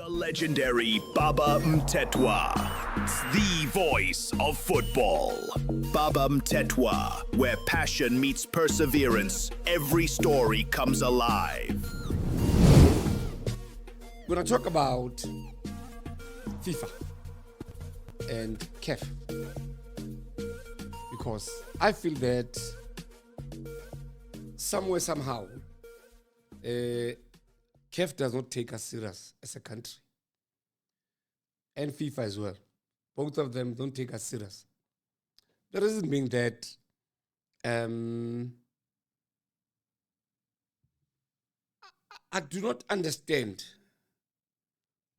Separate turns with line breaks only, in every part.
The legendary Baba Mthethwa, the voice of football. Baba Mthethwa, where passion meets perseverance, every story comes alive.
We're going to talk about FIFA and CAF, because I feel that somewhere, somehow, CAF does not take us serious as a country, and FIFA as well. Both of them don't take us serious. The reason being that I do not understand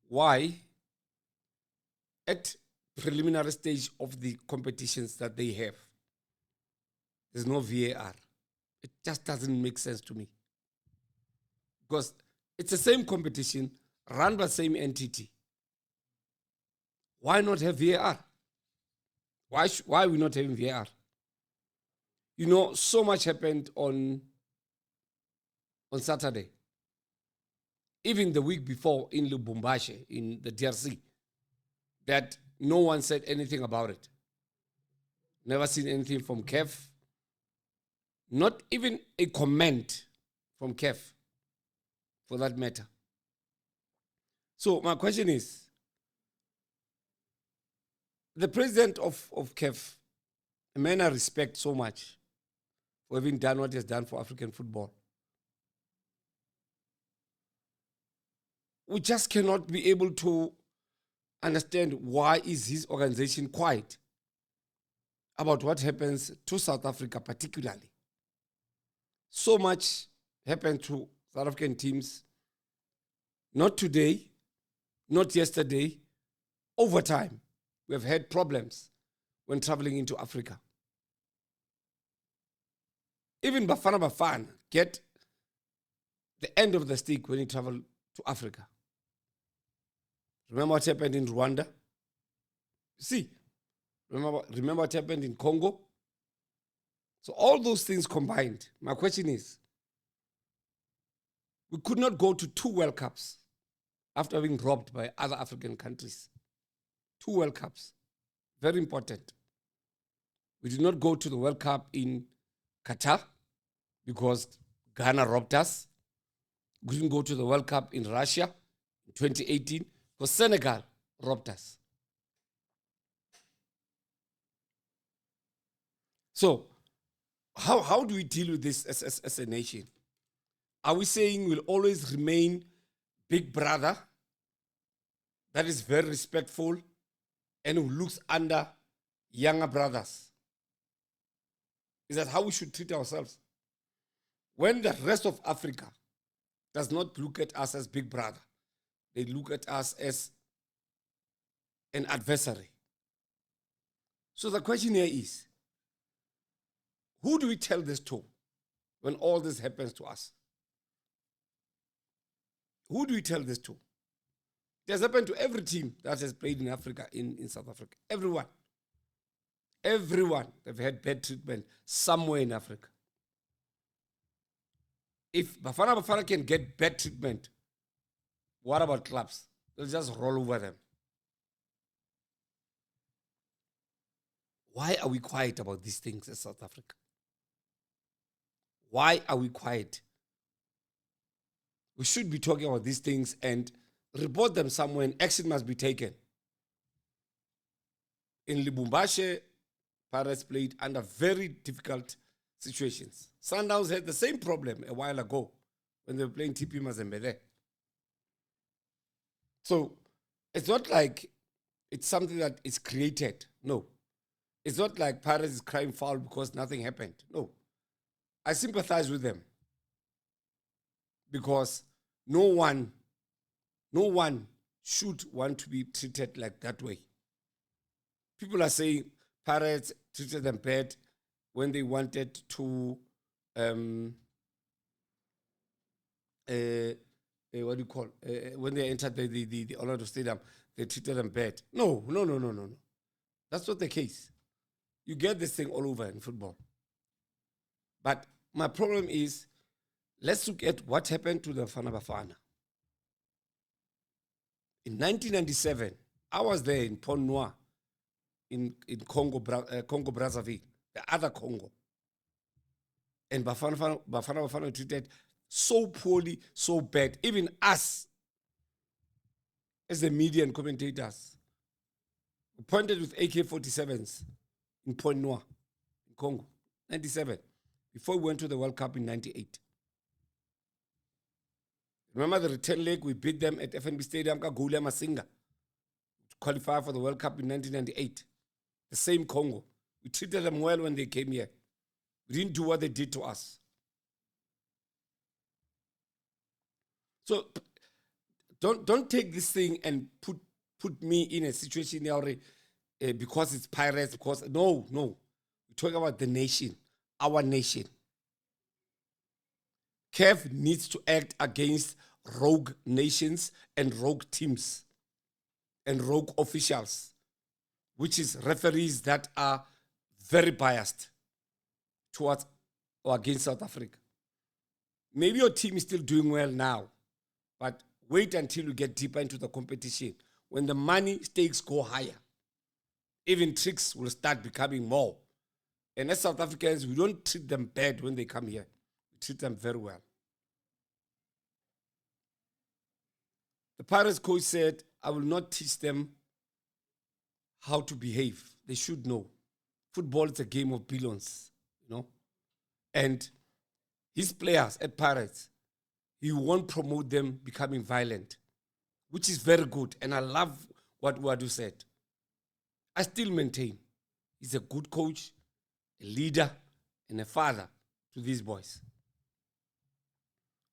why at preliminary stage of the competitions that they have, there's no VAR. It just doesn't make sense to me. Because it's the same competition, run by the same entity. Why not have VAR? Why are we not having VAR? You know, so much happened on Saturday. Even the week before in Lubumbashi, in the DRC, that no one said anything about it. Never seen anything from CAF. Not even a comment from CAF, for that matter. So my question is, the president of CAF, a man I respect so much for having done what he has done for African football, we just cannot be able to understand why is his organization quiet about what happens to South Africa particularly. So much happened to South African teams, not today, not yesterday, over time. We have had problems when traveling into Africa. Even Bafana get the end of the stick when he traveled to Africa. Remember what happened in Rwanda? See, remember what happened in Congo? So all those things combined, my question is, we could not go to 2 World Cups after being robbed by other African countries. 2 World Cups, very important. We did not go to the World Cup in Qatar because Ghana robbed us. We didn't go to the World Cup in Russia in 2018 because Senegal robbed us. So, how do we deal with this as a nation? Are we saying we'll always remain big brother that is very respectful and who looks under younger brothers? Is that how we should treat ourselves? When the rest of Africa does not look at us as big brother, they look at us as an adversary. So the question here is, who do we tell this to when all this happens to us? Who do we tell this to? It has happened to every team that has played in Africa, in South Africa. Everyone. Everyone. They've had bad treatment somewhere in Africa. If Bafana can get bad treatment, what about clubs? They'll just roll over them. Why are we quiet about these things in South Africa? Why are we quiet? We should be talking about these things and report them somewhere, and action must be taken. In Lubumbashi, Pirates played under very difficult situations. Sundowns had the same problem a while ago when they were playing TP Mazembe there. So it's not like it's something that is created. No. It's not like Pirates is crying foul because nothing happened. No. I sympathize with them because no one should want to be treated like that way. People are saying Pirates treated them bad when they wanted to when they entered the Orlando Stadium, they treated them bad. No. That's not the case. You get this thing all over in football. But my problem is, let's look at what happened to the Bafana. In 1997, I was there in Pont Noir in Congo, Congo Brazzaville, the other Congo. And Bafana were treated so poorly, so bad. Even us, as the media and commentators, we pointed with AK-47s in Pont Noir, in Congo, 97, before we went to the World Cup in 98. Remember the return leg, we beat them at FNB Stadium, Gule Masinga, to qualify for the World Cup in 1998. The same Congo. We treated them well when they came here. We didn't do what they did to us. So don't take this thing and put me in a situation already because it's pirates. Because no, we talk about the nation, our nation. CAF needs to act against rogue nations and rogue teams and rogue officials, which is referees that are very biased towards or against South Africa. Maybe your team is still doing well now, but wait until you get deeper into the competition. When the money stakes go higher, even tricks will start becoming more. And as South Africans, we don't treat them bad when they come here. We treat them very well. The Pirates coach said, I will not teach them how to behave. They should know. Football is a game of billions, you know. And his players at Pirates, he won't promote them becoming violent, which is very good. And I love what Wadu said. I still maintain he's a good coach, a leader, and a father to these boys.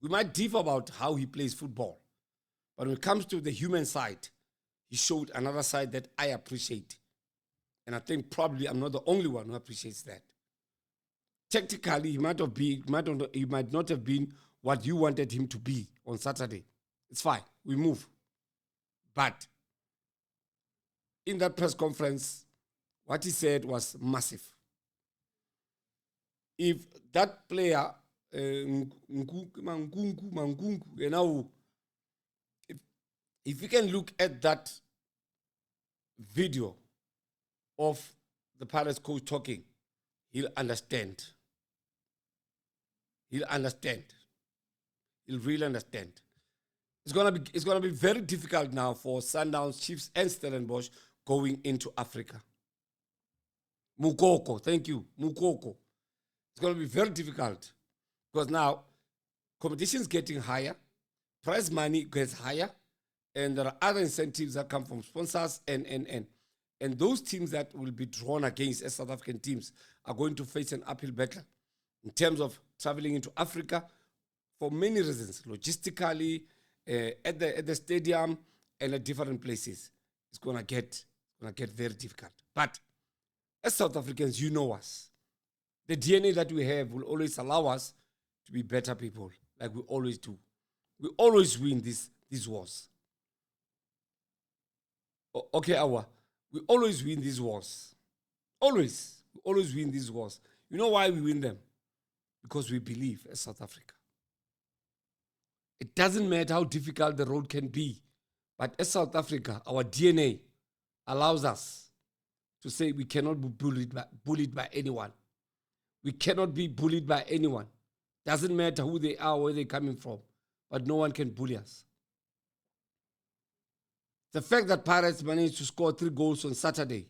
We might differ about how he plays football, but when it comes to the human side, he showed another side that I appreciate. And I think probably I'm not the only one who appreciates that. Tactically, he might not have been what you wanted him to be on Saturday. It's fine. We move. But in that press conference, what he said was massive. If that player, if you can look at that video of the Pirates coach talking, he'll understand. He'll understand. He'll really understand. It's gonna be very difficult now for Sundowns, Chiefs, and Stellenbosch going into Africa. Mukoko, thank you, Mukoko. It's gonna be very difficult because now competition is getting higher, prize money gets higher, and there are other incentives that come from sponsors and those teams that will be drawn against as South African teams are going to face an uphill battle in terms of traveling into Africa for many reasons, logistically, at the stadium and at different places. It's gonna get very difficult. But as South Africans, you know us. The DNA that we have will always allow us to be better people, like we always do. We always win these wars. Okay, we always win these wars. Always. We always win these wars. You know why we win them? Because we believe as South Africa. It doesn't matter how difficult the road can be, but as South Africa, our DNA allows us to say we cannot be bullied by anyone. We cannot be bullied by anyone. Doesn't matter who they are, where they're coming from, but no one can bully us. The fact that Pirates managed to score 3 goals on Saturday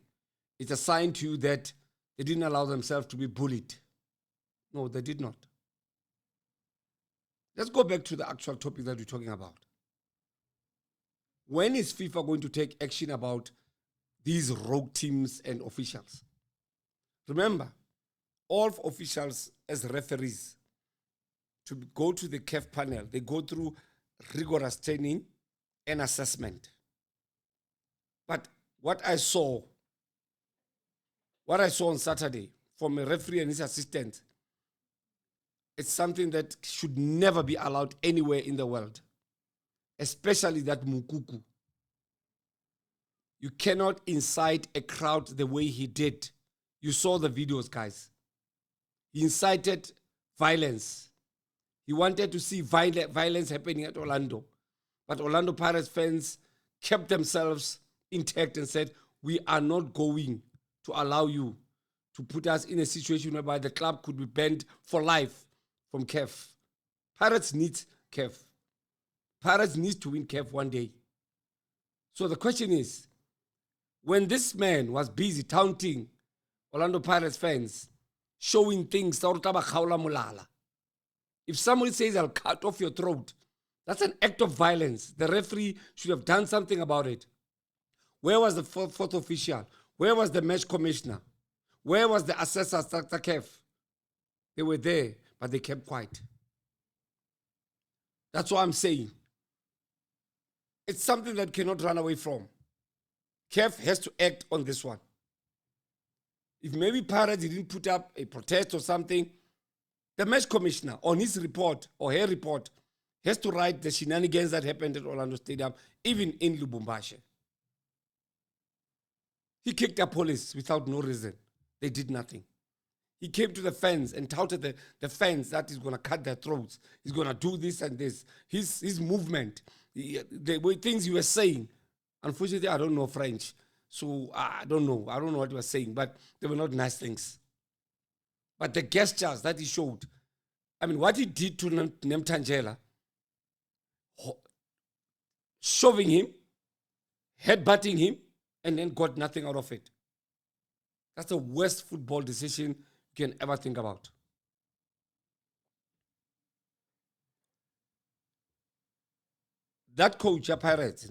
is a sign to you that they didn't allow themselves to be bullied. No, they did not. Let's go back to the actual topic that we're talking about. When is FIFA going to take action about these rogue teams and officials? Remember, all officials as referees, to go to the CAF panel, they go through rigorous training and assessment. But what I saw on Saturday from a referee and his assistant, it's something that should never be allowed anywhere in the world, especially that Mukuku. You cannot incite a crowd the way he did. You saw the videos, guys. He incited violence. He wanted to see violence happening at Orlando. But Orlando Pirates fans kept themselves intact and said, we are not going to allow you to put us in a situation whereby the club could be banned for life from CAF. Pirates need CAF. Pirates need to win CAF one day. So the question is, when this man was busy taunting Orlando Pirates fans, showing things, if somebody says, I'll cut off your throat, that's an act of violence. The referee should have done something about it. Where was the fourth official? Where was the match commissioner? Where was the assessor, Dr. Kev? They were there, but they kept quiet. That's what I'm saying. It's something that cannot run away from. CAF has to act on this one. If maybe Pirates didn't put up a protest or something, the match commissioner on his report or her report has to write the shenanigans that happened at Orlando Stadium, even in Lubumbashi. He kicked the police without no reason. They did nothing. He came to the fans and touted the fans that he's going to cut their throats. He's going to do this and this. His movement, the way things he was saying. Unfortunately, I don't know French. So I don't know. I don't know what he was saying, but they were not nice things. But the gestures that he showed, I mean, what he did to Mthethwa, shoving him, headbutting him, and then got nothing out of it. That's the worst football decision you can ever think about. That coach at Pirates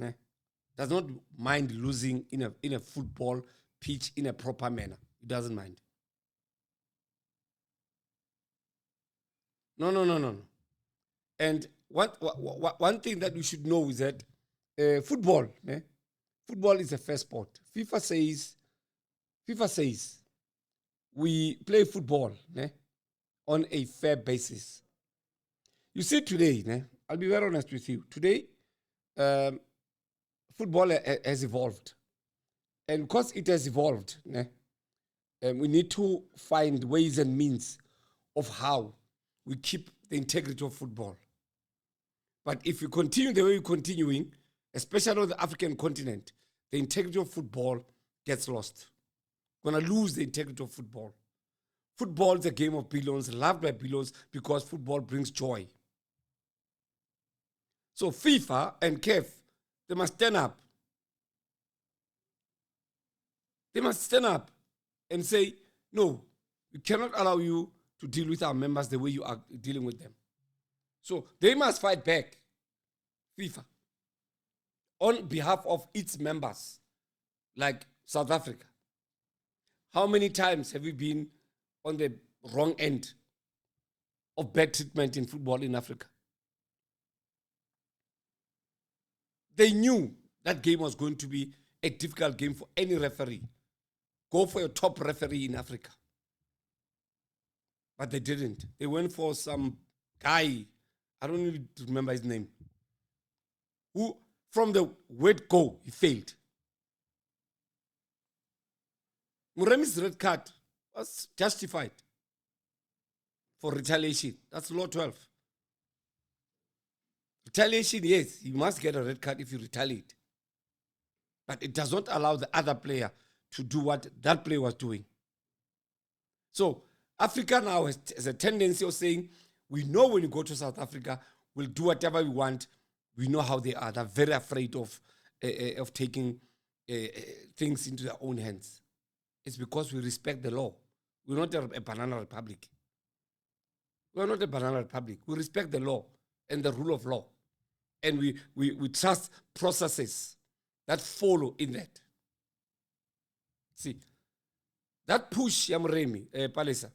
does not mind losing in a football pitch in a proper manner. He doesn't mind. No. And one thing that we should know is that football is a fair sport. FIFA says we play football on a fair basis. You see today, I'll be very honest with you. Today, football has evolved. And because it has evolved, we need to find ways and means of how we keep the integrity of football. But if we continue the way we're continuing, especially on the African continent, the integrity of football gets lost. We're going to lose the integrity of football. Football is a game of billions, loved by billions, because football brings joy. So FIFA and CAF, they must stand up. They must stand up and say, no, we cannot allow you to deal with our members the way you are dealing with them. So they must fight back, FIFA, on behalf of its members, like South Africa. How many times have we been on the wrong end of bad treatment in football in Africa? They knew that game was going to be a difficult game for any referee. Go for your top referee in Africa. But they didn't. They went for some guy, I don't even remember his name, who from the word go, he failed. Muremi's red card was justified for retaliation. That's law 12. Retaliation, yes, you must get a red card if you retaliate. But it does not allow the other player to do what that player was doing. So Africa now has a tendency of saying, we know when you go to South Africa, we'll do whatever we want. We know how they are. They're very afraid of taking things into their own hands. It's because we respect the law. We're not a banana republic. We're not a banana republic. We respect the law and the rule of law. And we trust processes that follow in that. See, that push, Yamremi, Palesa,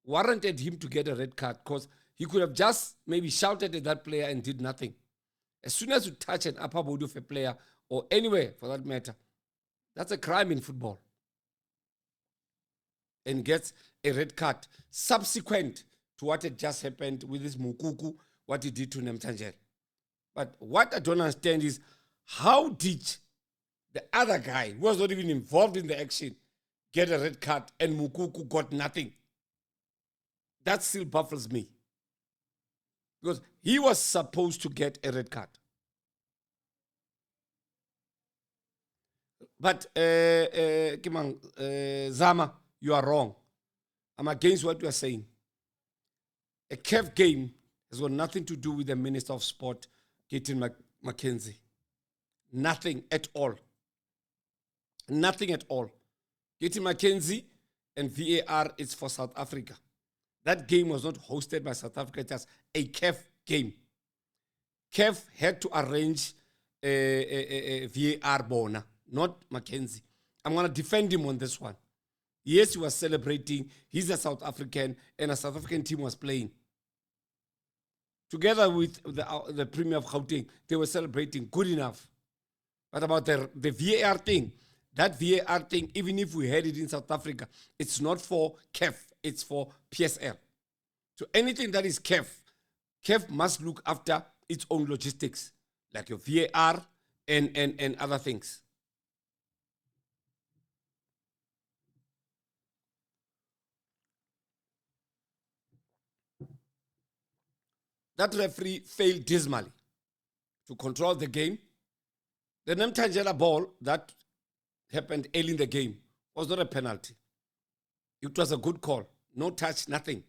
warranted him to get a red card because he could have just maybe shouted at that player and did nothing. As soon as you touch an upper body of a player, or anywhere for that matter, that's a crime in football. And gets a red card subsequent to what had just happened with this Mukuku, what he did to Mthethwa. But what I don't understand is, how did the other guy, who was not even involved in the action, get a red card and Mukuku got nothing? That still baffles me. Because he was supposed to get a red card. But Zama, you are wrong. I'm against what you are saying. A CAF game has got nothing to do with the Minister of Sport, Gaten McKenzie. Nothing at all. Nothing at all. Gaten McKenzie and VAR is for South Africa. That game was not hosted by South Africa, just a CAF game. CAF had to arrange a VAR bona, not McKenzie. I'm going to defend him on this one. Yes, he was celebrating. He's a South African, and a South African team was playing. Together with the Premier of Gauteng, they were celebrating. Good enough. But about the VAR thing, that VAR thing, even if we had it in South Africa, it's not for CAF, it's for PSL. So anything that is CAF must look after its own logistics, like your VAR and other things. That referee failed dismally to control the game. The Mthethwa ball that happened early in the game was not a penalty. It was a good call. No touch, nothing.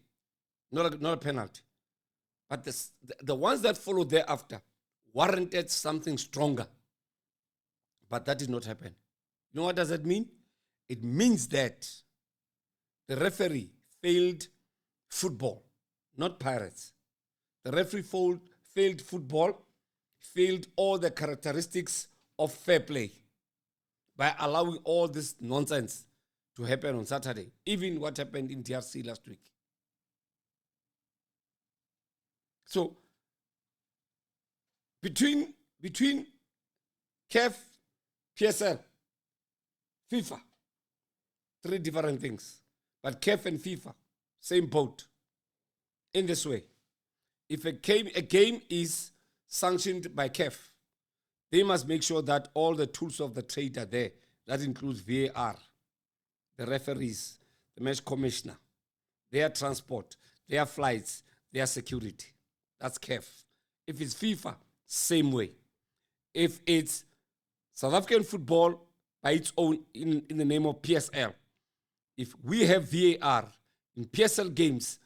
Not a penalty. But the ones that followed thereafter warranted something stronger. But that did not happen. You know what does that mean? It means that the referee failed football, not Pirates. The referee failed football, failed all the characteristics of fair play by allowing all this nonsense to happen on Saturday, even what happened in DRC last week. So, between CAF, PSL, FIFA, three different things. But CAF and FIFA, same boat. In this way, if a game is sanctioned by CAF, they must make sure that all the tools of the trade are there. That includes VAR, the referees, the match commissioner, their transport, their flights, their security. That's CAF. If it's FIFA, same way. If it's South African football by its own in the name of PSL, if we have VAR in PSL games,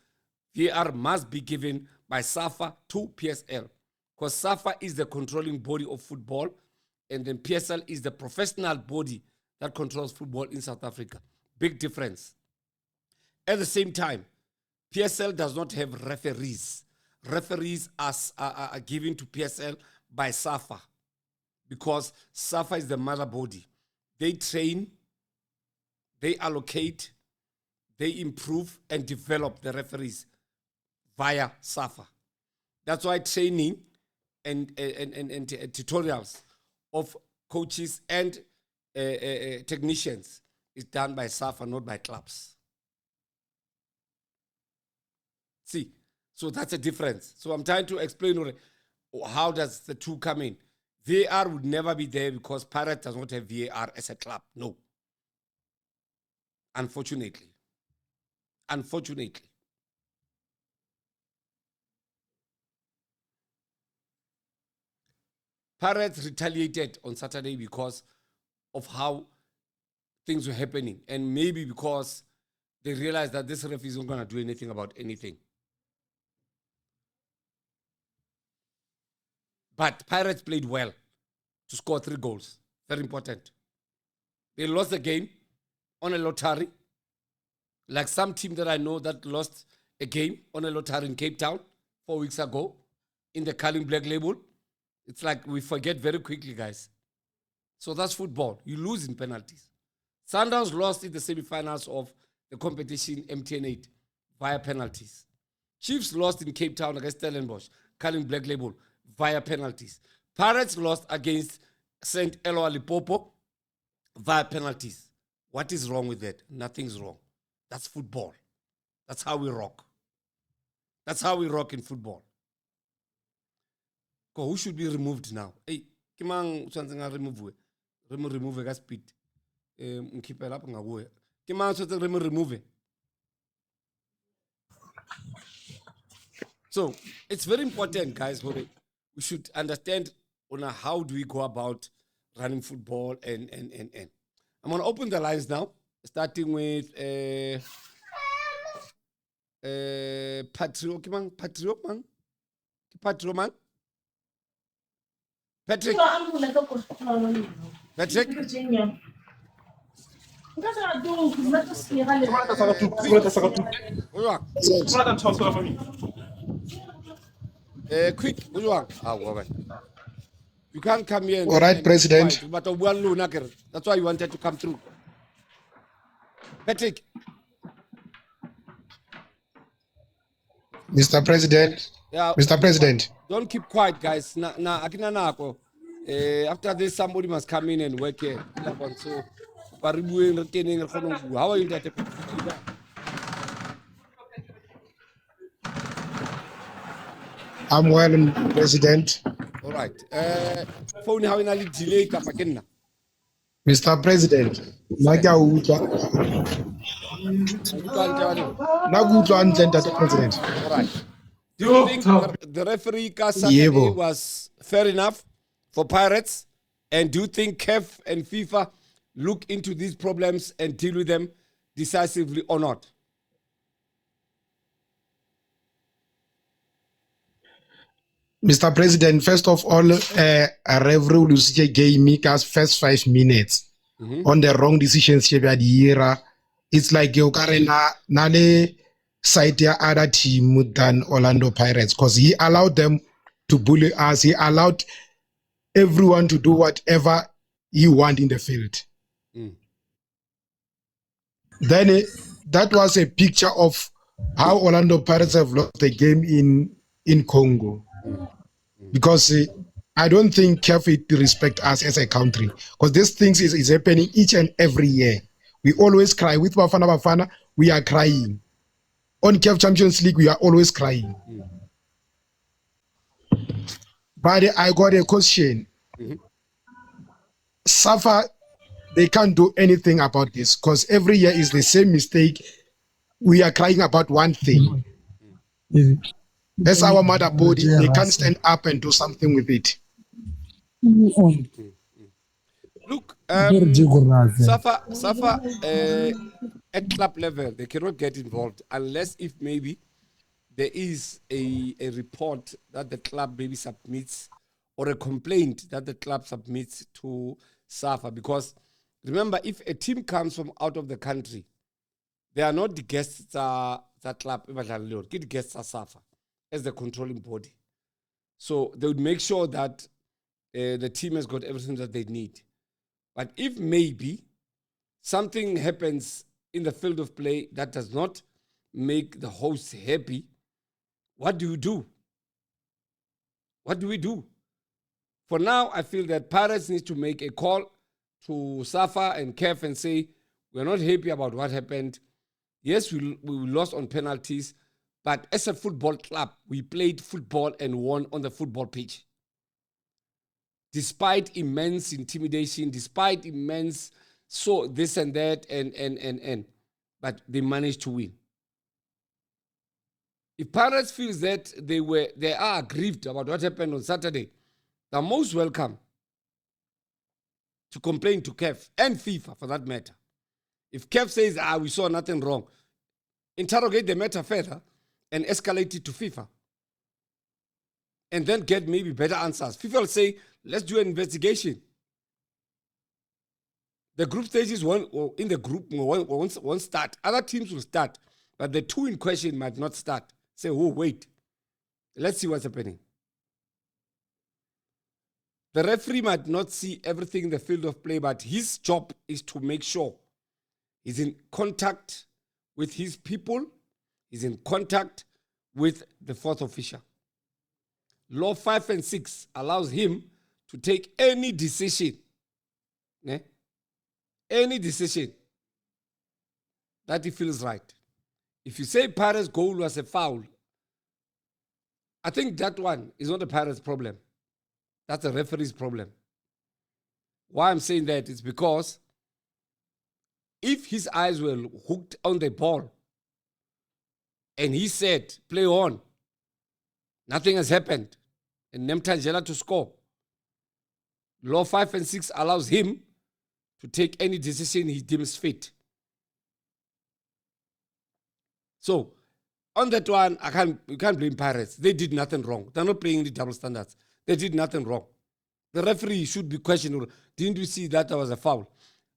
VAR must be given by SAFA to PSL, because SAFA is the controlling body of football, and then PSL is the professional body that controls football in South Africa. Big difference. At the same time, PSL does not have referees. Referees are given to PSL by SAFA, because SAFA is the mother body. They train, they allocate, they improve and develop the referees via SAFA. That's why training and tutorials of coaches and technicians is done by SAFA, not by clubs. See, so that's a difference. So I'm trying to explain how does the two come in. VAR would never be there because Pirate does not have VAR as a club. No. Unfortunately. Unfortunately. Pirates retaliated on Saturday because of how things were happening, and maybe because they realized that this ref isn't going to do anything about anything. But Pirates played well to score 3 goals. Very important. They lost the game on a lottery, like some team that I know that lost a game on a lottery in Cape Town 4 weeks ago in the Carling Black Label. It's like we forget very quickly, guys. So that's football. You lose in penalties. Sundowns lost in the semi-finals of the competition MTN8 via penalties. Chiefs lost in Cape Town against Stellenbosch, Carling Black Label, via penalties. Pirates lost against Saint Lupopo via penalties. What is wrong with that? Nothing's wrong. That's football. That's how we rock. That's how we rock in football. Who should be removed now? Hey, kimang something remove? Remove a speed. Keep it up and go. Kimang something remove. So it's very important, guys. We should understand on how do we go about running football and. I'm going to open the lines now, starting with Patrick, man. Patrick. Patrick. Quick. You can't come here and
All right, President.
but that's why you wanted to come through. Patrick.
Mr. President.
Yeah.
Mr. President.
Don't keep quiet, guys. After this, somebody must come in and work here. So, how are you, Ntate?
I'm well, President.
All right. Phone how in a delay kapakenna.
Mr. President. President.
All right. Do you think the referee Saturday was fair enough for Pirates? And do you think CAF and FIFA look into these problems and deal with them decisively or not?
Mr. President, first of all, a referee Lucy gave me first 5 minutes on the wrong decisions. It's like you nale side other team than Orlando Pirates because he allowed them to bully us. He allowed everyone to do whatever he want in the field. Then that was a picture of how Orlando Pirates have lost the game in Congo. Because I don't think CAF respect us as a country. Because these things is happening each and every year. We always cry. With Bafana, we are crying. On CAF Champions League, we are always crying. But I got a question. SAFA, they can't do anything about this because every year is the same mistake. We are crying about one thing. That's our mother body. They can't stand up and do something with it.
Look, SAFA at club level, they cannot get involved unless if maybe there is a report that the club maybe submits or a complaint that the club submits to SAFA. Because remember, if a team comes from out of the country, they are not the guests that club, the guests are SAFA as the controlling body. So they would make sure that the team has got everything that they need. But if maybe something happens in the field of play that does not make the host happy, what do you do? What do we do? For now, I feel that Pirates need to make a call to SAFA and CAF and say, we're not happy about what happened. Yes, we lost on penalties, but as a football club, we played football and won on the football pitch. Despite immense intimidation, despite immense this and that, and but they managed to win. If Pirates feels that they are aggrieved about what happened on Saturday, they're most welcome to complain to CAF and FIFA for that matter. If CAF says, we saw nothing wrong, interrogate the matter further and escalate it to FIFA. And then get maybe better answers. FIFA will say, let's do an investigation. The group stages in the group won't start. Other teams will start, but the two in question might not start. Say, wait. Let's see what's happening. The referee might not see everything in the field of play, but his job is to make sure he's in contact with his people, he's in contact with the fourth official. Law 5 and 6 allows him to take any decision, any decision that he feels right. If you say Pirates' goal was a foul, I think that one is not a Pirates' problem. That's a referee's problem. Why I'm saying that is because if his eyes were hooked on the ball and he said, play on, nothing has happened, and Mthethwa to score, Law 5 and 6 allows him to take any decision he deems fit. So, on that one, you can't blame Pirates. They did nothing wrong. They're not playing the double standards. They did nothing wrong. The referee should be questioned. Didn't you see that was a foul?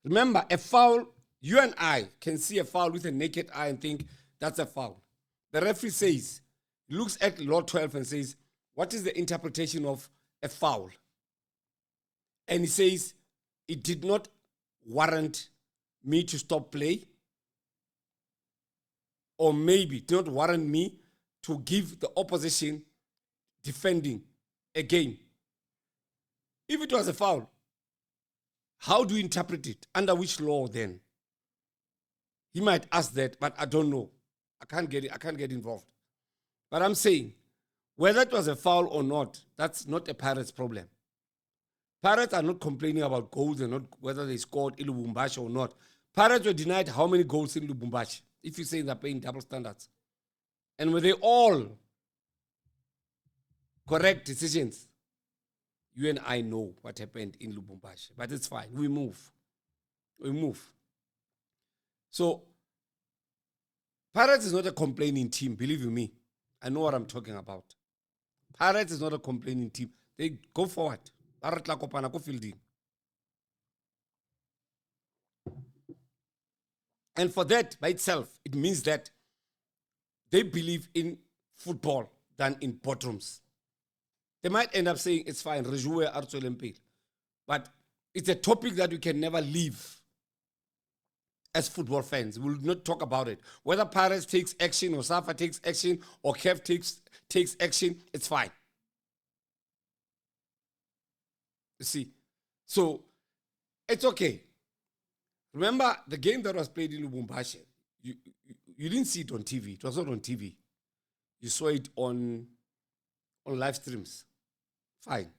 Remember, a foul, you and I can see a foul with a naked eye and think that's a foul. The referee says, looks at Law 12 and says, what is the interpretation of a foul? And he says, it did not warrant me to stop play, or maybe did not warrant me to give the opposition defending a game. If it was a foul, how do you interpret it? Under which law then? He might ask that, but I don't know. I can't get involved. But I'm saying, whether it was a foul or not, that's not a Pirates problem. Pirates are not complaining about goals and not whether they scored in Lubumbashi or not. Pirates were denied how many goals in Lubumbashi, if you say they're playing double standards. And were they all correct decisions? You and I know what happened in Lubumbashi, but it's fine. We move. So, Pirates is not a complaining team, believe you me. I know what I'm talking about. Pirates is not a complaining team. They go forward. And for that, by itself, it means that they believe in football than in boardrooms. They might end up saying, it's fine, but it's a topic that we can never leave as football fans. We will not talk about it. Whether Pirates takes action or SAFA takes action or CAF takes action, it's fine. You see? So, it's okay. Remember the game that was played in Lubumbashi? You didn't see it on TV. It was not on TV. You saw it on live streams. Fine.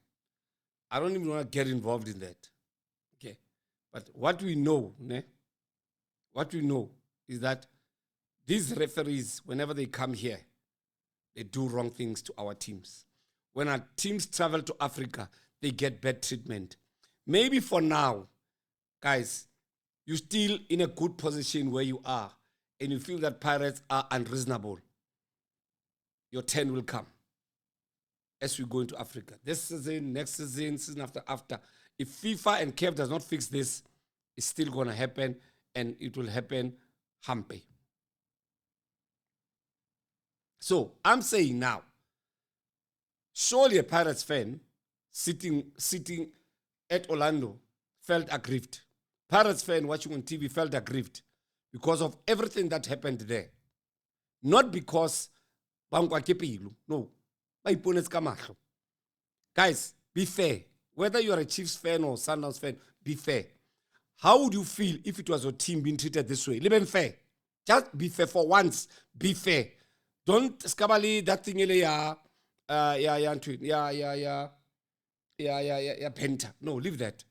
I don't even want to get involved in that. Okay. But what we know is that these referees, whenever they come here, they do wrong things to our teams. When our teams travel to Africa, they get bad treatment. Maybe for now, guys, you're still in a good position where you are, and you feel that Pirates are unreasonable. Your turn will come as we go into Africa. This season, next season, season after. If FIFA and CAF does not fix this, it's still going to happen, and it will happen humpy. So I'm saying now, surely a Pirates fan sitting at Orlando felt aggrieved. Pirates fan watching on TV felt aggrieved because of everything that happened there. Not because no. Guys, be fair. Whether you are a Chiefs fan or Sundowns fan, be fair. How would you feel if it was your team being treated this way? Live fair. Just be fair for once. Be fair. Don't skabali that thing penta. No, leave that.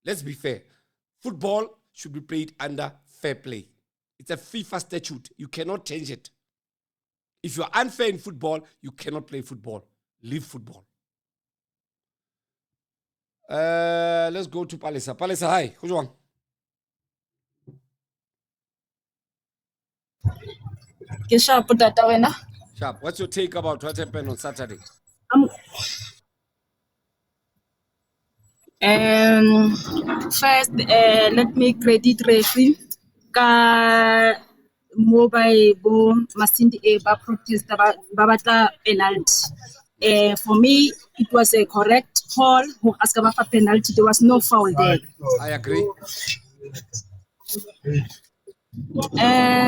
Let's be fair. Football should be played under fair play. It's a FIFA statute. You cannot change it. If you're unfair in football, you cannot play football. Leave football. Let's go to Palesa. Palesa, hi. Who's on? Sharp. What's your take about what happened on Saturday?
First, let me credit referee ka mobile bo masindi ba protest ba batla penalty. For me, it was a correct call who asked about penalty. There was no foul there.
I agree.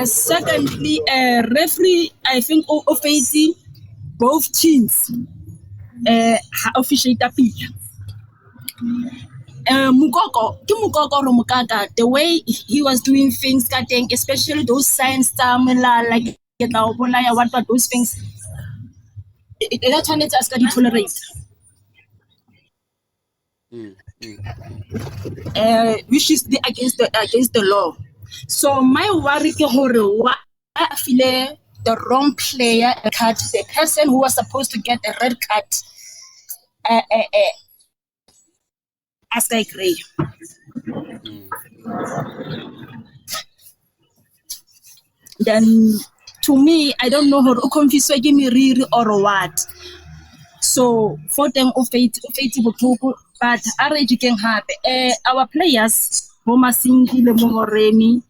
Secondly, referee, I think, facing both teams officiate pila. The way he was doing things, especially those signs, like what those things, that one is asked to tolerate. Which is against the law. So my worry is why I feel the wrong player cut the person who was supposed to get a red card. As I agree. Then to me, I don't know how to confuse me or what. So for them of faith but our players Bomasingi le Moremi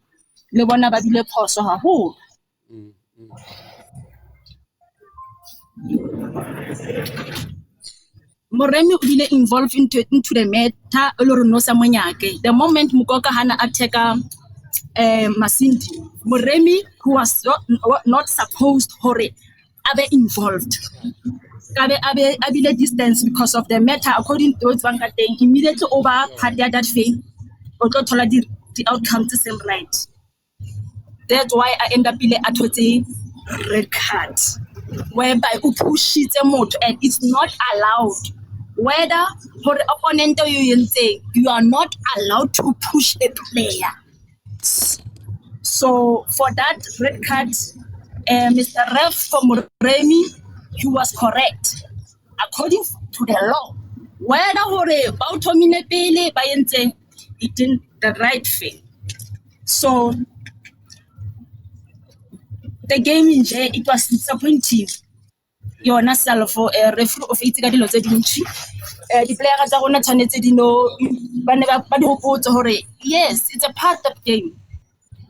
le bona ba bile phoso haholo. Moremi o bile involved into the matter the moment Mukoka hana attacker Masindi Moremi, who was not supposed to be involved. Abile distance because of the matter according to what's thing immediately over part that thing or the outcome to same right. That's why I end up being at a red card whereby you push it and it's not allowed. Whether for the opponent or you are not allowed to push a player. So for that red card, Mr. Ref from Remy, he was correct according to the law. Whether about he did the right thing. So the game in there, it was disappointing. You're not for a referee of it. The players are not yes, it's a part of the game.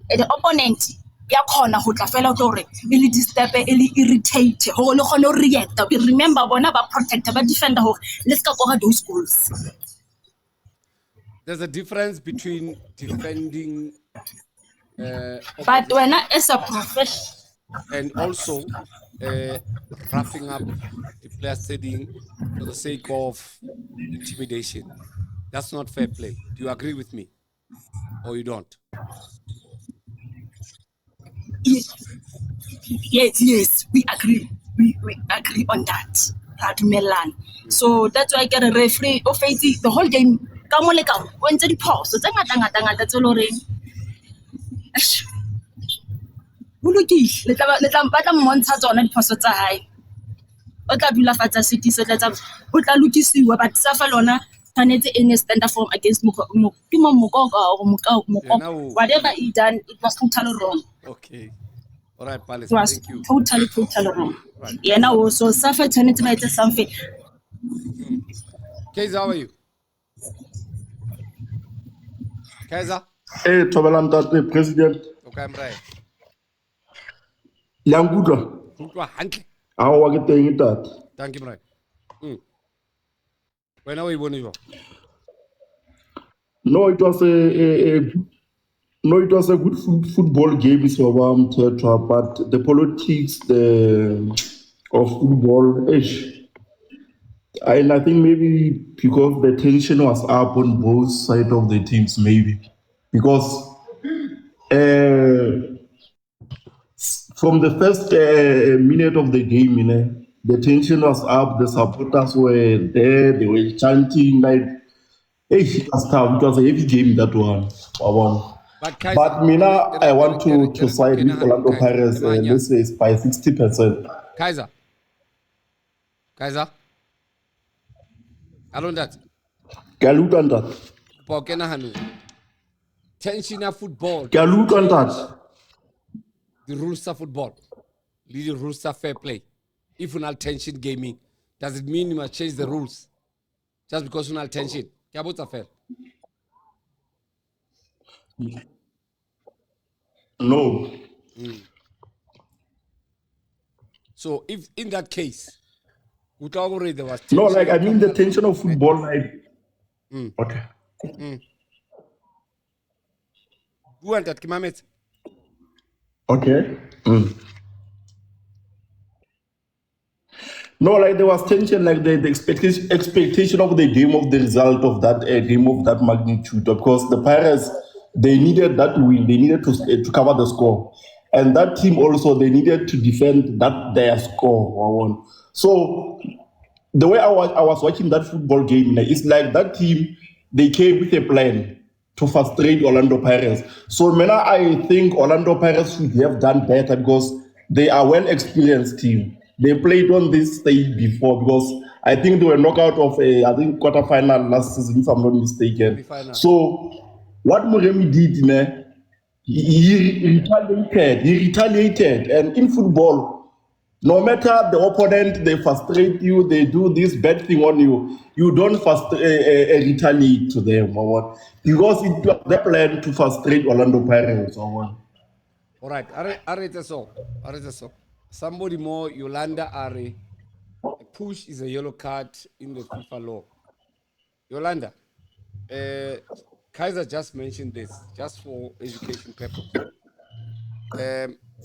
The opponent, yakhona ho tla fela hore ile disturb ile irritate ho le khona react. Remember bona ba protector ba defender hore let's go those goals.
There's a difference between defending
but when as a professional
and also roughing up the player setting for the sake of intimidation. That's not fair play. Do you agree with me? Or you don't?
Yes, we agree. We agree on that. Milan. So that's why I get a referee of the whole game. Come on, when the pause. That's all. Buluki, let months tsona diphoso tsa hae. O tla dula fatsa city se tla o tla lokisiwa but safa lona tshwanetse in stand form against whatever he done, it was totally wrong.
Okay. All right, Palace.
It was
Thank you.
Totally wrong.
Right.
Yeah, now so safa tshwanetse ba etse something.
Kaiser, how are you? Kaiser?
Hey, Tobalanda, President.
Okay, I'm right.
Yangudwa. How are you doing that?
Thank you, Brian. When are we winning?
No, it was a good football game, so Mthethwa, but the politics of football, and I think maybe because the tension was up on both sides of the teams, maybe because from the first minute of the game, the tension was up. The supporters were there. They were chanting like, it was tough. It was a heavy game, that one. But Mina, I want to side with Orlando Pirates. Let's say it's by 60%.
Kaiser. I don't that.
Galut on that.
Pokena Hanu. Tension of football.
Galut on that.
The rules of football. The rules of fair play. If you're not tension gaming, does it mean you must change the rules? Just because you're not tension. What's fair?
No.
So if in that case, there was tension.
No, like I mean the tension of football, like okay.
Who want that, Kimamet?
Okay. No, like there was tension, like the expectation of the game, of the result of that game of that magnitude. Of course, the Pirates, they needed that win. They needed to cover the score, and that team also, they needed to defend their score. So the way I was watching that football game, it's like that team, they came with a plan to frustrate Orlando Pirates. So I think Orlando Pirates should have done better because they are well-experienced team. They played on this stage before because I think they were knocked out of quarterfinal last season, if I'm not mistaken.
Semi-final.
So What Moremi did, ne, he retaliated. He retaliated. And in football, no matter the opponent, they frustrate you, they do this bad thing on you, you don't retaliate to them or what? Because it was their plan to frustrate Orlando Pirates or what?
All right, arete so. Somebody more Yolanda Are. A push is a yellow card in the FIFA law. Yolanda, Kaiser just mentioned this, just for education purpose.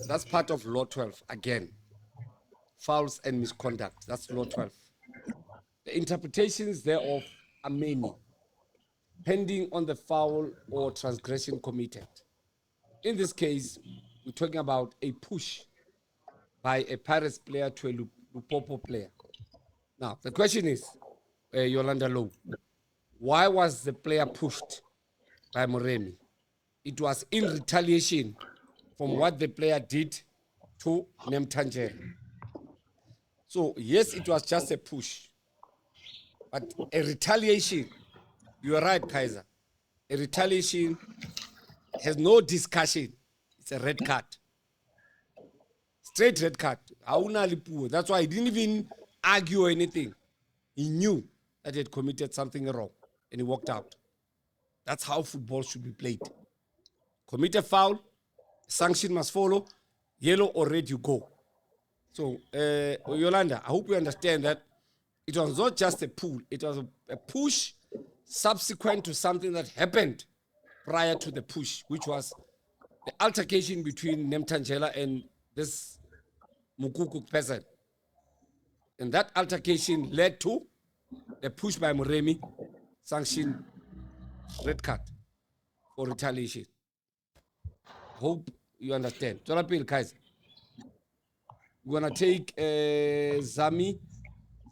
That's part of Law 12. Again, fouls and misconduct. That's Law 12. The interpretations thereof are many, pending on the foul or transgression committed. In this case, we're talking about a push by a Pirates player to a Lupopo player. Now, the question is, Yolanda Low, why was the player pushed by Moremi? It was in retaliation from what the player did to Mthethwa. So, yes, it was just a push, but a retaliation, you are right, Kaiser. A retaliation has no discussion. It's a red card. Straight red card. That's why he didn't even argue or anything. He knew that he had committed something wrong and he walked out. That's how football should be played. Commit a foul, sanction must follow, yellow or red, you go. So, Yolanda, I hope you understand that it was not just a pull, it was a push subsequent to something that happened prior to the push, which was the altercation between Mthethwa and this Mukuku person. And that altercation led to the push by Moremi, sanction, red card for retaliation. Hope you understand. Kaiser. We're going to take Zami.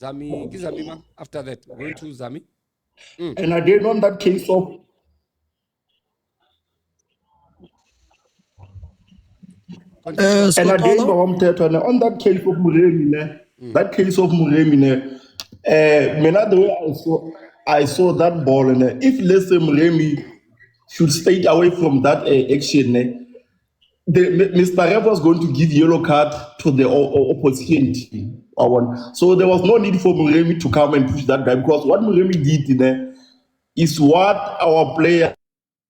Zami, after that, we're going to Zami.
And again, on that case of And again, Mthethwa, on that case of Muremine, that case of Muremine, the way I saw that ball, and if let's say Muremi should stay away from that action, Mr. Rev was going to give yellow card to the opposition team. So there was no need for Muremi to come and push that guy because what Muremi did is what our player,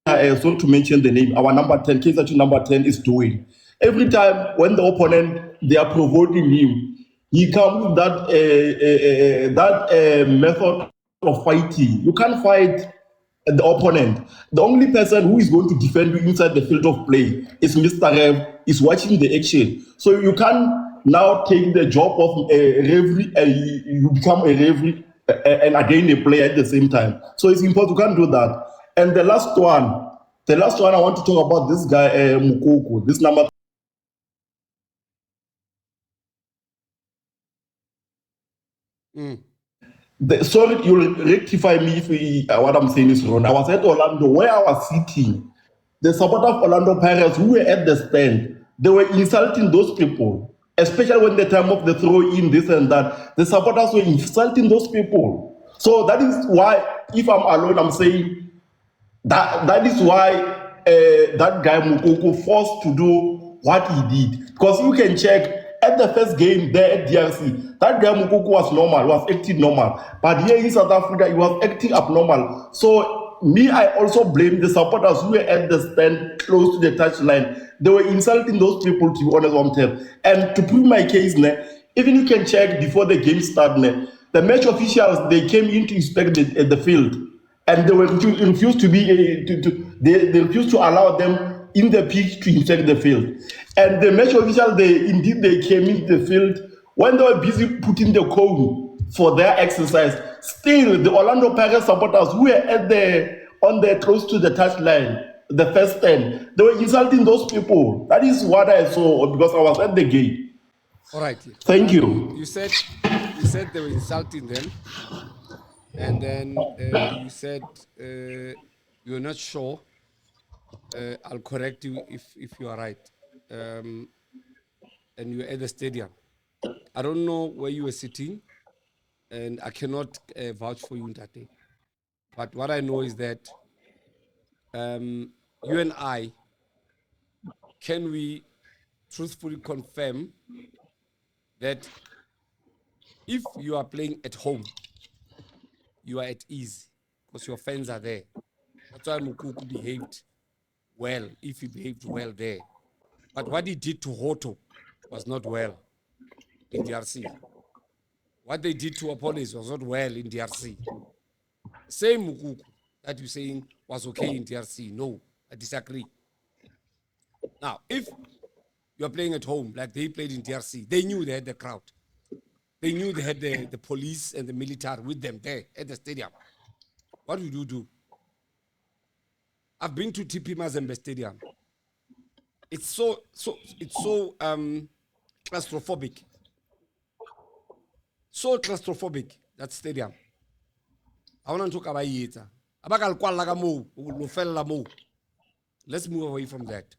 so to mention the name, our number 10, Kaiser number 10 is doing. Every time when the opponent, they are provoking him, he comes with that method of fighting. You can't fight the opponent. The only person who is going to defend you inside the field of play is Mr. Rev, is watching the action. So you can't now take the job of a referee and you become a referee and again a player at the same time. So it's important, you can't do that. And the last one I want to talk about this guy, Mukoko, this number. Sorry, you'll rectify me if what I'm saying is wrong. I was at Orlando, where I was sitting. The supporters of Orlando Pirates who were at the stand, they were insulting those people, especially when the time of the throw in, this and that. The supporters were insulting those people. So that is why, if I'm alone, I'm saying that is why that guy Mukoko forced to do what he did. Because you can check at the first game there at DRC, that guy Mukoko was normal, was acting normal. But here in South Africa, he was acting abnormal. So me, I also blame the supporters who were at the stand close to the touchline. They were insulting those people, to be honest, on tape. And to prove my case, even you can check before the game started, the match officials, they came in to inspect the field. And they were refused to be they refused to allow them in the pitch to inspect the field. And the match officials, they came into the field when they were busy putting the cone for their exercise. Still, the Orlando Pirates supporters who were on the close to the touchline, the first stand, they were insulting those people. That is what I saw because I was at the game.
All right.
Thank you.
You said they were insulting them. And then you said you're not sure. I'll correct you if you are right. And you're at the stadium. I don't know where you were sitting, and I cannot vouch for you that day. But what I know is that you and I, can we truthfully confirm that if you are playing at home, you are at ease because your fans are there? That's why Mukuku behaved well, if he behaved well there. But what he did to Hoto was not well in DRC. What they did to opponents was not well in DRC. Same Mukuku that you're saying was okay in DRC. No, I disagree. Now, if you're playing at home like they played in DRC, they knew they had the crowd. They knew they had the police and the military with them there at the stadium. What would you do? I've been to TP Mazembe Stadium. It's so claustrophobic. So claustrophobic, that stadium. I want to talk about it. Let's move away from that.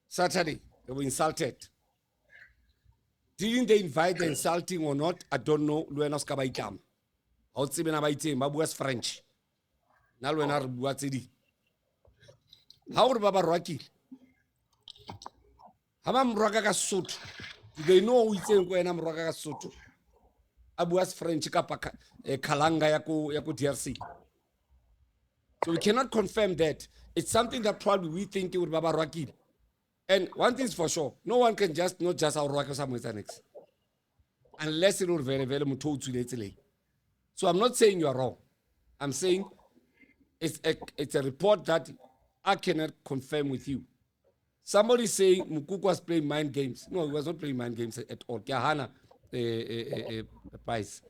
Saturday, they were insulted. Didn't they invite the insulting or not? I don't know. Luenos kabaitam. Outsibena baitim, babuas French. Na luena buatsidi. How would Baba Rocky? Hamam Ragaga suit. Do they know we say when I'm Ragaga suit? Abuas French kapaka kalanga yaku DRC. So we cannot confirm that. It's something that probably we think it would Baba Rocky. And one thing is for sure, no one can just not just our Rocky next. Unless it will very, very much told to the. So I'm not saying you are wrong. I'm saying it's a report that I cannot confirm with you. Somebody saying Mukuku was playing mind games. No, he was not playing mind games at all. Kiahana price.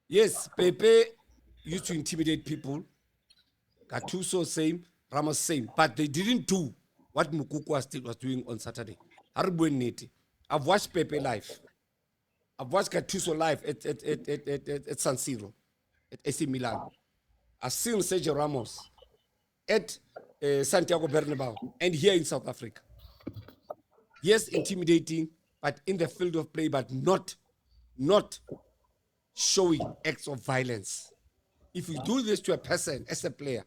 Yes, Pepe used to intimidate people. Gattuso same, Ramos same, but they didn't do what Mukuku was doing on Saturday. I've watched Pepe live. I've watched Gattuso live at San Siro, at AC Milan. I've seen Sergio Ramos at Santiago Bernabeu and here in South Africa. Yes, intimidating, but in the field of play, but not showing acts of violence. If you do this to a person as a player,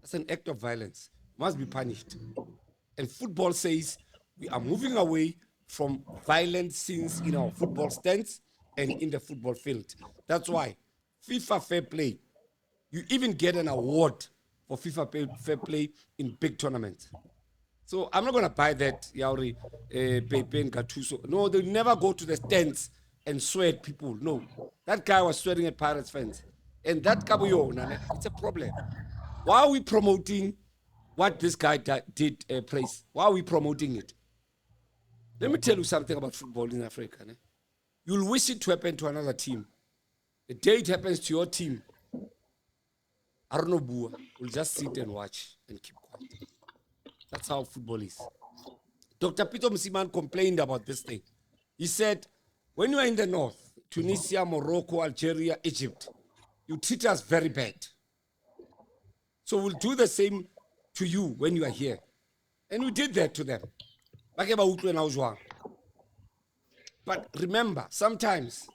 that's an act of violence. Must be punished. And football says we are moving away from violent scenes in our football stands and in the football field. That's why FIFA Fair Play, you even get an award for FIFA Fair Play in big tournaments. So I'm not going to buy that, Yauri, Pepe and Gattuso. No, they'll never go to the stands and swear at people. No, that guy was swearing at Pirates fans. And that Kabuyo, it's a problem. Why are we promoting what this guy did praise? Why are we promoting it? Let me tell you something about football in Africa. You'll wish it to happen to another team. The day it happens to your team, Arno Bua will just sit and watch and keep quiet. That's how football is. Dr. Peter Msiman complained about this thing. He said, when you are in the north, Tunisia, Morocco, Algeria, Egypt, you treat us very bad. So we'll do the same to you when you are here. And we did that to them. But remember, sometimes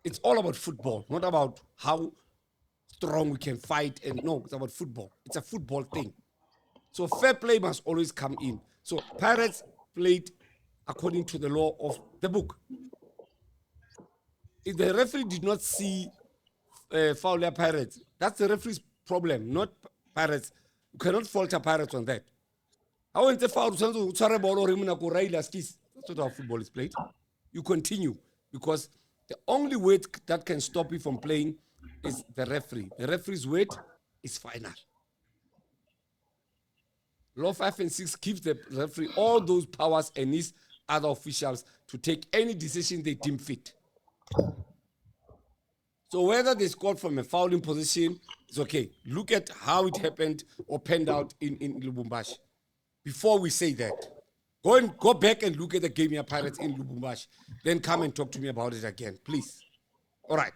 it's all about football, not about how strong we can fight. And no, it's about football. It's a football thing. So fair play must always come in. So Pirates played according to the law of the book. If the referee did not see foul Pirates, that's the referee's problem, not Pirates. You cannot fault a Pirates on that. I want to foul that's not how football is played. You continue because the only word that can stop you from playing is the referee. The referee's word is final. Law 5 and 6 gives the referee all those powers and his other officials to take any decision they deem fit. So whether they scored from a fouling position, it's okay. Look at how it happened or panned out in Lubumbashi. Before we say that, go back and look at the game here, Pirates in Lubumbashi. Then come and talk to me about it again, please. All right,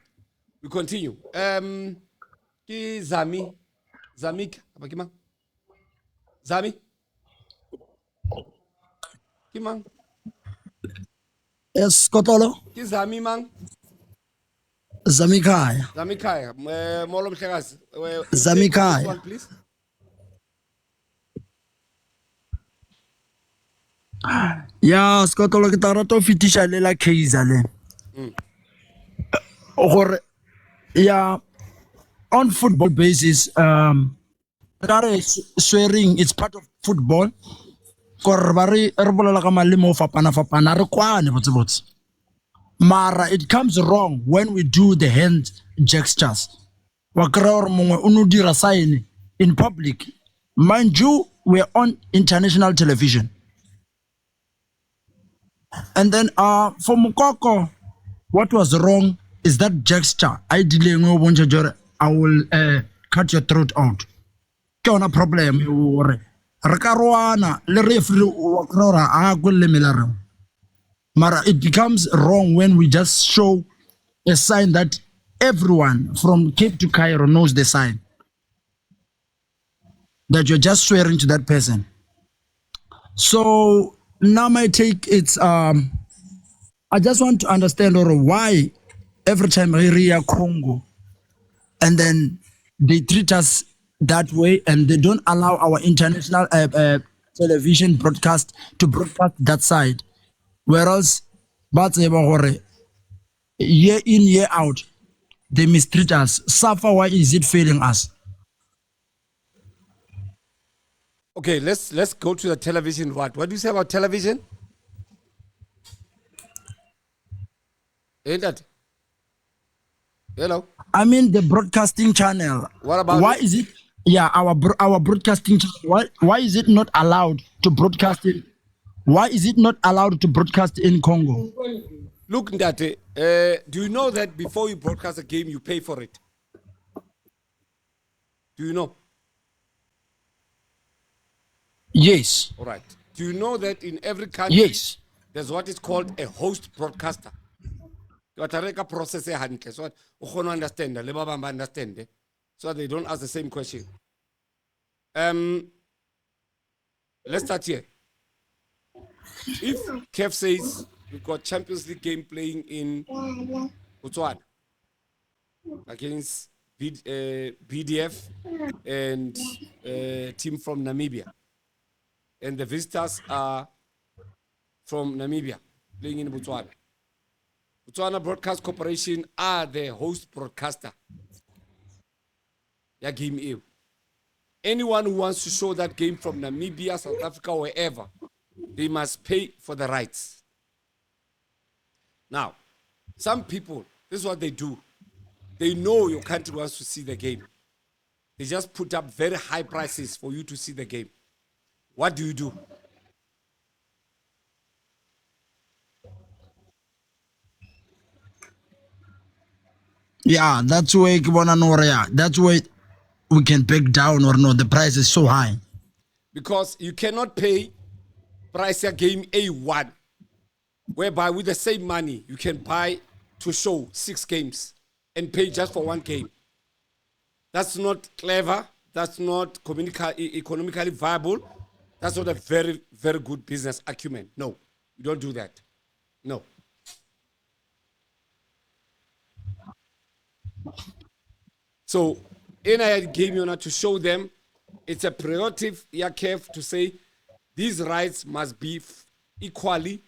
we continue. Zami, Kimang.
Yes, Kotolo.
Zami mang.
Zamikaya.
Zamikaya, Molo Mhlekazi,
Zamikaya.
this one, please.
Ya skotolo ke tara to fitisha le la Kaizer le. Gore ya on football basis swearing it's part of football. Gore ba re bolela ka malemo o fapana re kwane botsebotse. Mara it comes wrong when we do the hand gestures. Wa kra or mongwe o no dira sign in public. Mind you, we're on international television. And then for Mukoko, what was wrong is that gesture. I will cut your throat out. Kona problem ore. Rekaroana le referee wa krora a go le melare. Mara it becomes wrong when we just show a sign that everyone from Cape to Cairo knows the sign. That you're just swearing to that person. So now my take it's I just want to understand or why every time we hear Congo and then they treat us that way and they don't allow our international television broadcast to broadcast that side. Whereas but year in year out they mistreat us. Safa, why is it failing us?
Okay, let's go to the television. What do you say about television? Ain't that? Hello.
I mean the broadcasting channel.
What about
why
it?
is it? Yeah, our broadcasting channel. Why is it not allowed to broadcast it? Why is it not allowed to broadcast in Congo?
Look, Ndate, do you know that before you broadcast a game, you pay for it? Do you know?
Yes.
All right. Do you know that in every country,
Yes.
there's what is called a host broadcaster? You have process so you understand, understand, so they don't ask the same question. Let's start here. If CAF says we've got Champions League game playing in Botswana against BDF and team from Namibia, and the visitors are from Namibia playing in Botswana. Botswana Broadcast Corporation are the host broadcaster. Ya game EU. Anyone who wants to show that game from Namibia, South Africa, wherever, they must pay for the rights. Now, some people, this is what they do. They know your country wants to see the game. They just put up very high prices for you to see the game. What do you do?
Yeah, that's where that's where we can back down or no. The price is so high.
Because you cannot pay price a game A1, whereby with the same money you can buy to show 6 games and pay just for 1 game. That's not clever. That's not economically viable. That's not a very, very good business acumen. No, you don't do that. No. So, in a game, you know, to show them, it's a prerogative, CAF, to say these rights must be equally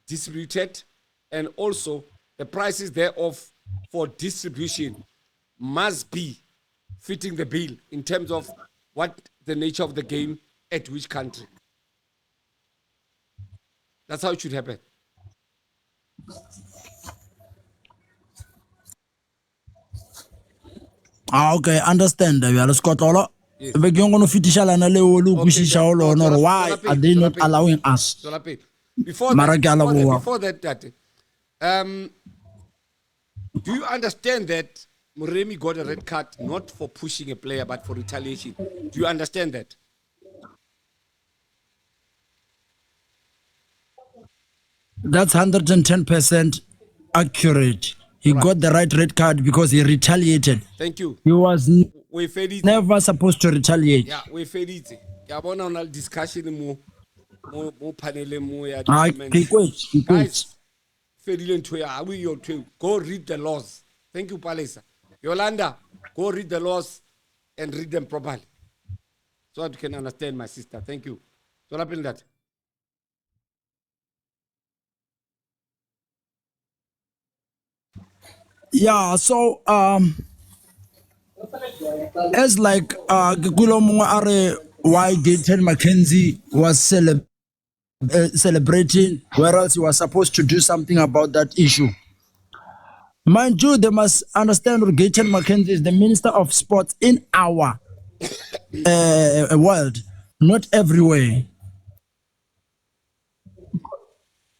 distributed, and also the prices thereof for distribution must be fitting the bill in terms of what the nature of the game at which country. That's how it should happen.
Okay, understand. Yes.
Okay,
Why are they not allowing us?
Before that, do you understand that Muremi got a red card not for pushing a player but for retaliation? Do you understand that?
That's 110% accurate. He got the right red card because he retaliated.
Thank you.
He was never supposed to retaliate.
Yeah, we failed it. Yeah, but now discussion more panel more. Guys, go read the laws. Thank you, Palesa. Yolanda, go read the laws and read them properly so that you can understand, my sister. Thank you. So, what happened that?
Yeah, so as like Kulo Mongwe are why Gaten Mackenzie was celebrating, whereas he was supposed to do something about that issue. Mind you, they must understand that Gaten Mackenzie is the Minister of Sports in our world, not everywhere.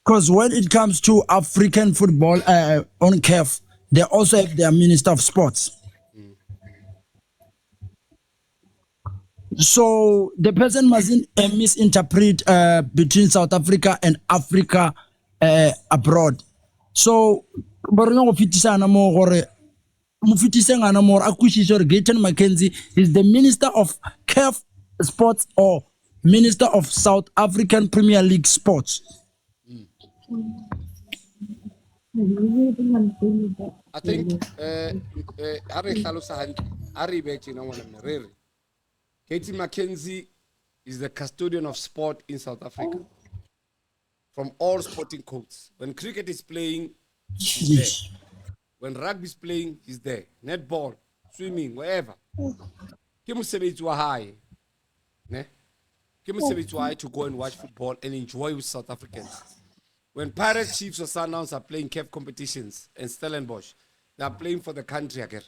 Because when it comes to African football on CAF, they also have their Minister of Sports. So the person mustn't misinterpret between South Africa and Africa abroad. So, Gaten Mackenzie is the Minister of CAF Sports or Minister of South African Premier League Sports.
I think Katie Mackenzie is the custodian of sport in South Africa. From all sporting codes. When cricket is playing, he's there. When rugby is playing, he's there. Netball, swimming, wherever. High to go and watch football and enjoy with South Africans. When Pirates, Chiefs, or Sundowns are playing CAF competitions and Stellenbosch, they are playing for the country again.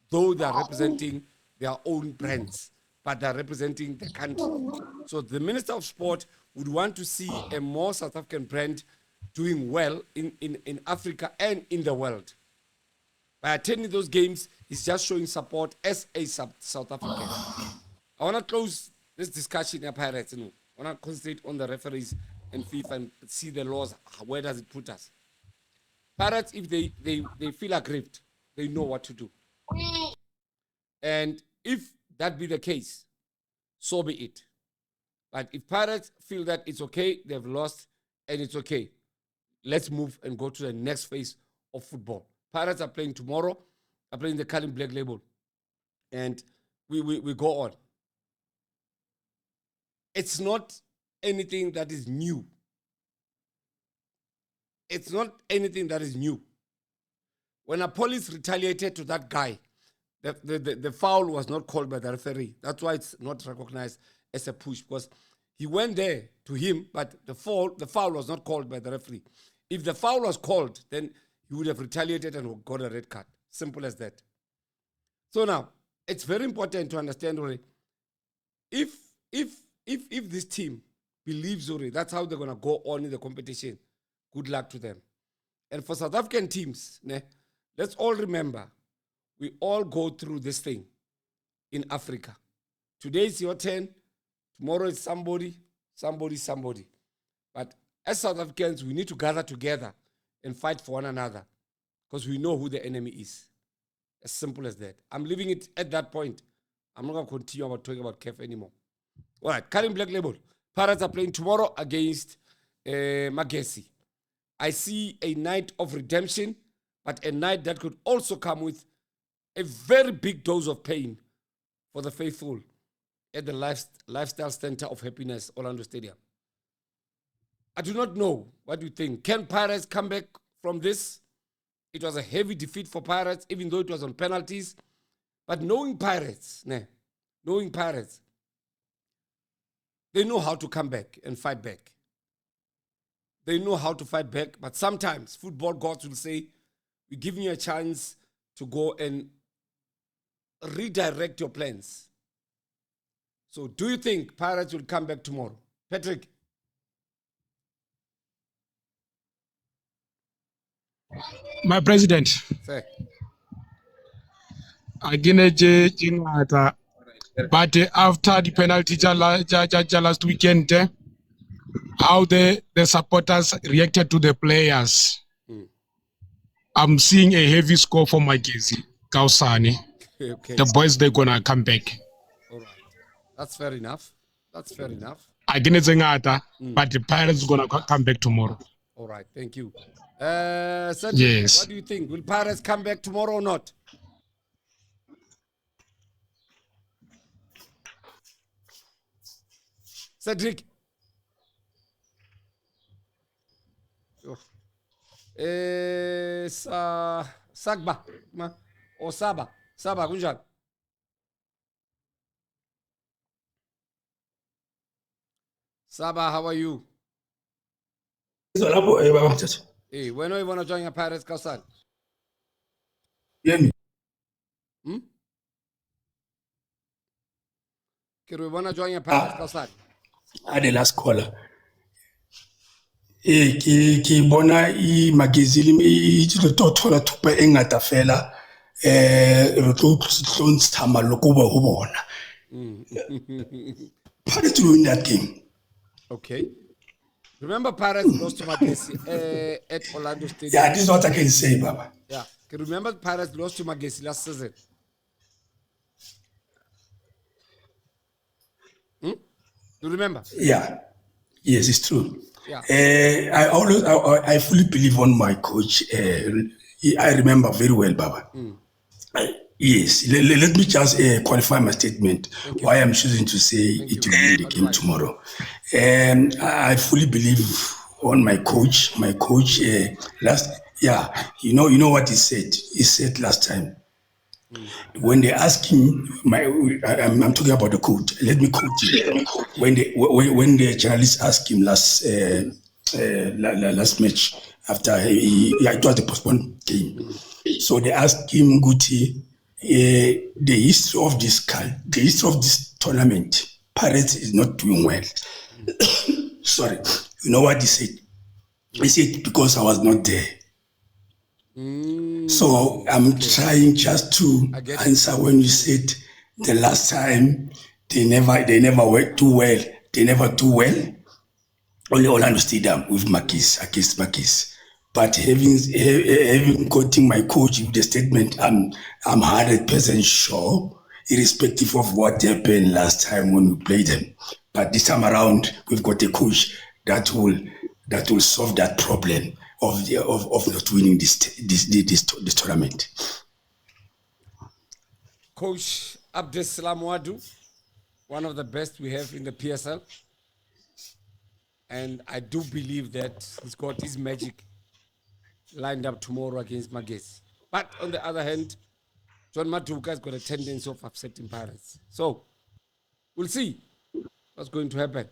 Though they are representing their own brands, but they are representing the country. So the Minister of Sport would want to see a more South African brand doing well in Africa and in the world. By attending those games, he's just showing support as a South African. I want to close this discussion in Pirates. I want to concentrate on the referees and FIFA and see the laws. Where does it put us? Pirates, if they feel aggrieved, they know what to do. And if that be the case, so be it. But if Pirates feel that it's okay, they've lost, and it's okay, let's move and go to the next phase of football. Pirates are playing tomorrow, are playing the Cullen Black Label, and we go on. It's not anything that is new. It's not anything that is new. When a police retaliated to that guy, the foul was not called by the referee. That's why it's not recognized as a push, because he went there to him, but the foul was not called by the referee. If the foul was called, then he would have retaliated and got a red card. Simple as that. So now, it's very important to understand, if this team believes that's how they're going to go on in the competition, good luck to them. And for South African teams, let's all remember, we all go through this thing in Africa. Today is your turn. Tomorrow is somebody. But as South Africans, we need to gather together and fight for one another because we know who the enemy is. As simple as that. I'm leaving it at that point. I'm not going to continue about talking about CAF anymore. All right, Cullen Black Label. Pirates are playing tomorrow against Magesi. I see a night of redemption, but a night that could also come with a very big dose of pain for the faithful at the Lifestyle Center of Happiness, Orlando Stadium. I do not know. What do you think? Can Pirates come back from this? It was a heavy defeat for Pirates, even though it was on penalties. But knowing Pirates, they know how to come back and fight back. They know how to fight back, but sometimes football gods will say, we're giving you a chance to go and redirect your plans. So do you think Pirates will come back tomorrow? Patrick?
My president.
Say.
But after the penalty last weekend, how the supporters reacted to the players, I'm seeing a heavy score for Magesi, Kausani.
Okay.
The boys, they're going to come back.
All right. That's fair enough. But the Pirates are going to come back tomorrow. All right. Thank you. Cedric,
Yes.
what do you think? Will Pirates come back tomorrow or not? Cedric. Oh. Sagba or Saba. Saba, kunjani? Saba, how are you?
lapho baba Mthethwa
Hey, when are you going to join your Pirates, Kausan?
yemi
Can we want to join your Pirates, Kausan?
the last caller ke bona magazine e tlo thola thupa e ngata fela re tlo ntsha maloko ba ho bona Pirates to win that game.
Okay. Remember Pirates lost to Magesi at Orlando Stadium?
Yeah, this is what I can say, Baba.
Yeah. Can you remember Pirates lost to Magesi last season? Do you remember?
Yeah, yes, it's true.
Yeah.
I fully believe on my coach. I remember very well, Baba. Yes, let me just qualify my statement. Why I'm choosing to say it will win the game tomorrow. I fully believe on my coach. My coach you know what he said. He said last time when they asked him, I'm talking about the quote. Let me quote it. When the journalists asked him last match after it was the postponed game. So they asked him, Guti, the history of this tournament, Pirates is not doing well. Sorry, you know what he said? He said because I was not there. So I'm trying just to answer when you said the last time they never worked too well. They never do well. Only Orlando Stadium with against Marquis. But having quoting my coach with the statement, I'm 100% sure, irrespective of what happened last time when we played them. But this time around, we've got a coach that will solve that problem of not winning this tournament.
Coach Abdesalam Wadu, one of the best we have in the PSL. And I do believe that he's got his magic lined up tomorrow against Magesi. But on the other hand, John Matuka's got a tendency of upsetting Pirates. So we'll see what's going to happen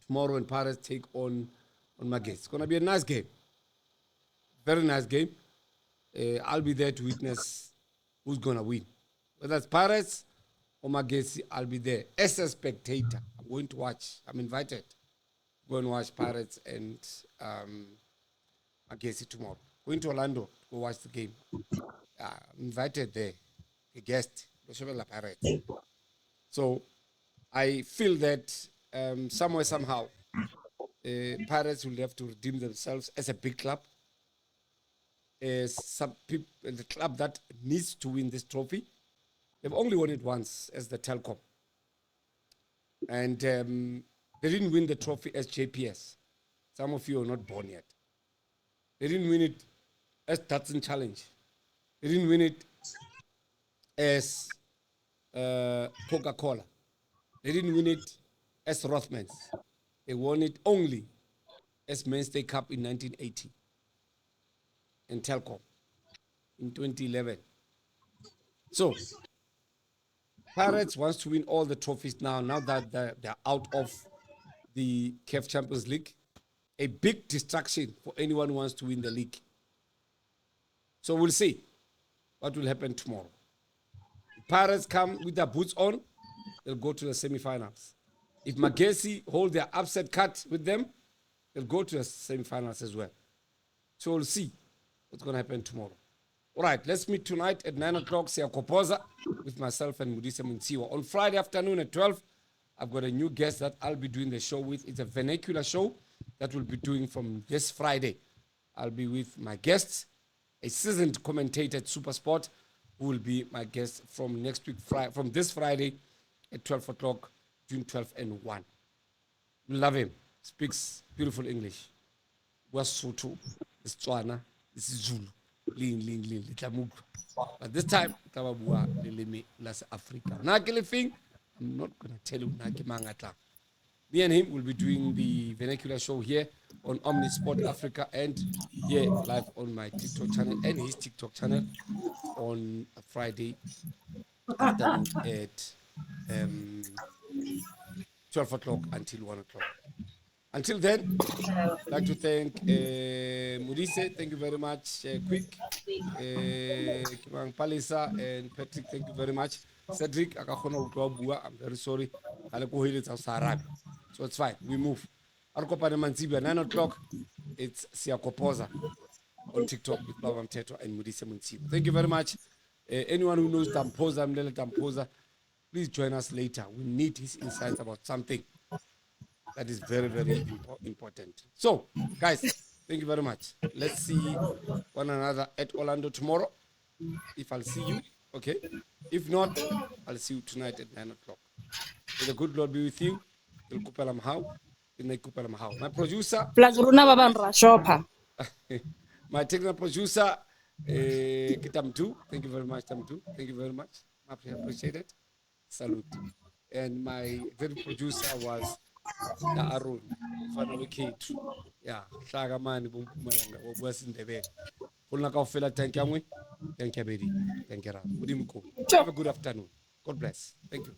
tomorrow when Pirates take on Magesi. It's going to be a nice game. Very nice game. I'll be there to witness who's going to win. Whether it's Pirates or Magesi, I'll be there as a spectator. I'm going to watch. I'm invited. Go and watch Pirates and Magesi tomorrow. Going to Orlando to go watch the game. I'm invited there. A guest. Pirates. So I feel that somewhere, somehow, Pirates will have to redeem themselves as a big club. Some people, the club that needs to win this trophy. They've only won it once as the Telkom. And they didn't win the trophy as JPS. Some of you are not born yet. They didn't win it as Datsun Challenge. They didn't win it as Coca-Cola. They didn't win it as Rothmans. They won it only as Mainstay Cup in 1980 and Telkom in 2011. So, Pirates wants to win all the trophies now that they're out of the CAF Champions League. A big distraction for anyone who wants to win the league. So we'll see what will happen tomorrow. If Pirates come with their boots on, they'll go to the semifinals. If Magesi hold their upset cut with them, they'll go to the semifinals as well. So we'll see what's going to happen tomorrow. All right, let's meet tonight at 9 o'clock, Siyakopoza, with myself and Mudise Munsiwa. On Friday afternoon at 12, I've got a new guest that I'll be doing the show with. It's a vernacular show that we'll be doing from this Friday. I'll be with my guests, a seasoned commentator at Supersport, who will be my guest from next week, from this Friday at 12 o'clock, between 12 and 1. You love him. Speaks beautiful English. Was so too. Setswana, isiZulu, ling, letlamutlwa. But this time, taba bua leleme la Africa. Na ke lefeng, I'm not going to tell you na ke mangatla. Me and him will be doing the vernacular show here on Omnisport Africa and here live on my TikTok channel and his TikTok channel on a Friday afternoon at 12 o'clock until 1 o'clock. Until then, I'd like to thank Mudise, thank you very much. Quick, Kimang Palisa and Patrick, thank you very much. Cedric, I'm very sorry. So it's fine, we move. Arkopa Manzibia, 9 o'clock, it's Siakopoza on TikTok with Baba Mthethwa and Mudise Munsibu. Thank you very much. Anyone who knows Tampoza, Mlele Tampoza, please join us later. We need his insights about something that is very, very important. So, guys, thank you very much. Let's see one another at Orlando tomorrow. If I'll see you, okay. If not, I'll see you tonight at 9 o'clock. May the good Lord be with you. My producer, my technical producer, Kitamtu. Thank you very much, Tamtu. Thank you very much. I appreciate it. Salute. And my executive producer was Aaron. Mfana wekhethu. Yeah, hlaka mani bompumalanga bobua sindebele. Kulna kaofela thank you. Thank you, Bedi. Thank you. Have a good afternoon. God bless. Thank you.